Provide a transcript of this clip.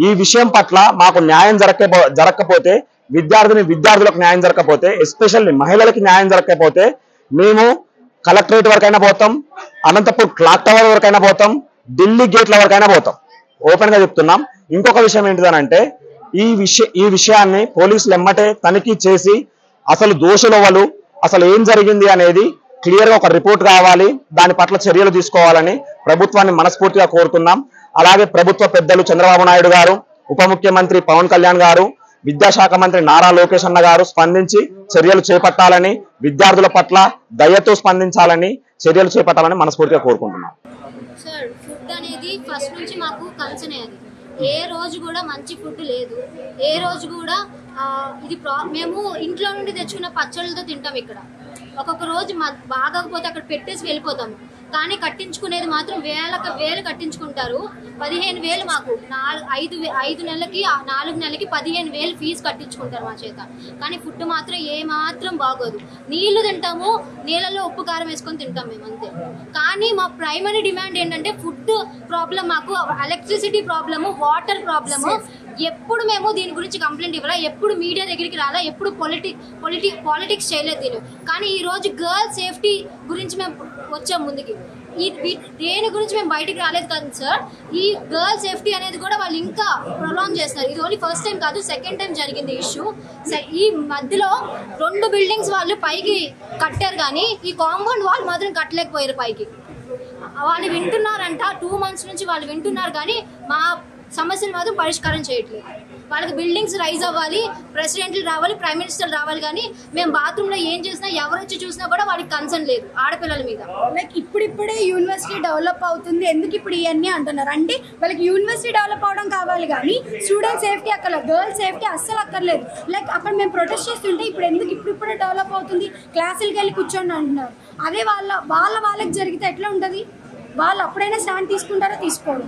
ఈ విషయం పట్ల మాకు న్యాయం జరగకపోతే విద్యార్థులకు న్యాయం జరగకపోతే ఎస్పెషల్లీ మహిళలకి న్యాయం జరగకపోతే మేము కలెక్టరేట్ వరకైనా పోతాం, అనంతపూర్ క్లాక్ టవర్ వరకైనా పోతాం, ఢిల్లీ గేట్ల వరకైనా పోతాం. ఓపెన్ గా చెప్తున్నాం. ఇంకొక విషయం ఏంటిదనంటే ఈ విషయాన్ని పోలీసులు ఎమ్మటే తనిఖీ చేసి అసలు దోషులు వాళ్ళు, అసలు ఏం జరిగింది అనేది క్లియర్ గా ఒక రిపోర్ట్ కావాలి. దాని పట్ల చర్యలు తీసుకోవాలని ప్రభుత్వాన్ని మనస్ఫూర్తిగా కోరుతున్నాం. అలాగే ప్రభుత్వ పెద్దలు చంద్రబాబు నాయుడు గారు, ఉప ముఖ్యమంత్రి పవన్ కళ్యాణ్ గారు, విద్యాశాఖ మంత్రి నారా లోకేష్ అన్న గారు స్పందించి చర్యలు చేపట్టాలని, విద్యార్థుల పట్ల దయతో స్పందించాలని, చర్యలు చేపట్టాలని మనస్ఫూర్తిగా కోరుకుంటున్నాం. సార్, ఫుడ్ అనేది ఫస్ట్ నుంచి మాకు కన్సర్న్ అయ్యేది. ఏ రోజు కూడా మంచి ఫుడ్ లేదు. ఏ రోజు కూడా మేము ఇంట్లో నుండి తెచ్చుకున్న పచ్చళ్ళతో తింటాం. ఇక్కడ ఒక్కొక్క రోజు బాగోకపోతే అక్కడ పెట్టేసి వెళ్ళిపోతాము. కానీ కట్టించుకునేది మాత్రం వేలు కట్టించుకుంటారు. 15,000 మాకు 5 నెలలకి 4 నెలలకి 15,000 ఫీజు కట్టించుకుంటారు మా చేత. కానీ ఫుడ్ మాత్రం ఏ మాత్రం బాగోదు. నీళ్లు తింటాము, నీళ్ళలో ఉప్పు కారం వేసుకొని తింటాం మేము, అంతే. కానీ మా ప్రైమరీ డిమాండ్ ఏంటంటే ఫుడ్ ప్రాబ్లం, మాకు ఎలక్ట్రిసిటీ ప్రాబ్లము, వాటర్ ప్రాబ్లము. ఎప్పుడు మేము దీని గురించి కంప్లైంట్ ఇవ్వాలా, ఎప్పుడు మీడియా దగ్గరికి రాలా, ఎప్పుడు పాలిటిక్స్ చేయలేదు దీని. కానీ ఈరోజు గర్ల్ సేఫ్టీ గురించి మేము వచ్చాం ముందుకి. దేని గురించి మేము బయటికి రాలేదు కదా సార్. ఈ గర్ల్ సేఫ్టీ అనేది కూడా వాళ్ళు ఇంకా ప్రొలాంగ్ చేస్తున్నారు. ఇది ఓన్లీ ఫస్ట్ టైం కాదు, సెకండ్ టైం జరిగింది ఇష్యూ. ఈ మధ్యలో 2 బిల్డింగ్స్ వాళ్ళు పైకి కట్టారు, కానీ ఈ కాంపౌండ్ వాళ్ళు మాత్రం కట్టలేకపోయారు పైకి. వాళ్ళు వింటున్నారంట, 2 months నుంచి వాళ్ళు వింటున్నారు, కానీ మా సమస్యలు మాత్రం పరిష్కారం చేయట్లేదు. వాళ్ళకి బిల్డింగ్స్ రైజ్ అవ్వాలి, ప్రెసిడెంట్లు రావాలి, ప్రైమ్ మినిస్టర్ రావాలి, కానీ మేము బాత్రూంలో ఏం చేసినా ఎవరు వచ్చి చూసినా కూడా వాళ్ళకి కన్సర్న్ లేదు ఆడపిల్లల మీద. లైక్ ఇప్పుడిప్పుడే యూనివర్సిటీ డెవలప్ అవుతుంది, ఎందుకు ఇప్పుడు ఇవన్నీ అంటున్నారు అంటే వాళ్ళకి యూనివర్సిటీ డెవలప్ అవడం కావాలి, కానీ స్టూడెంట్ సేఫ్టీ అక్కర్లేదు, గర్ల్స్ సేఫ్టీ అస్సలు అక్కర్లేదు. లైక్ అక్కడ మేము ప్రొటెస్ట్ చేస్తుంటే ఇప్పుడు ఎందుకు ఇప్పుడిప్పుడే డెవలప్ అవుతుంది, క్లాసులకి వెళ్ళి కూర్చోండి అంటున్నారు. అదే వాళ్ళకి జరిగితే ఎట్లా ఉంటుంది? వాళ్ళు అప్పుడైనా స్టాండ్ తీసుకుంటారో తీసుకోరు.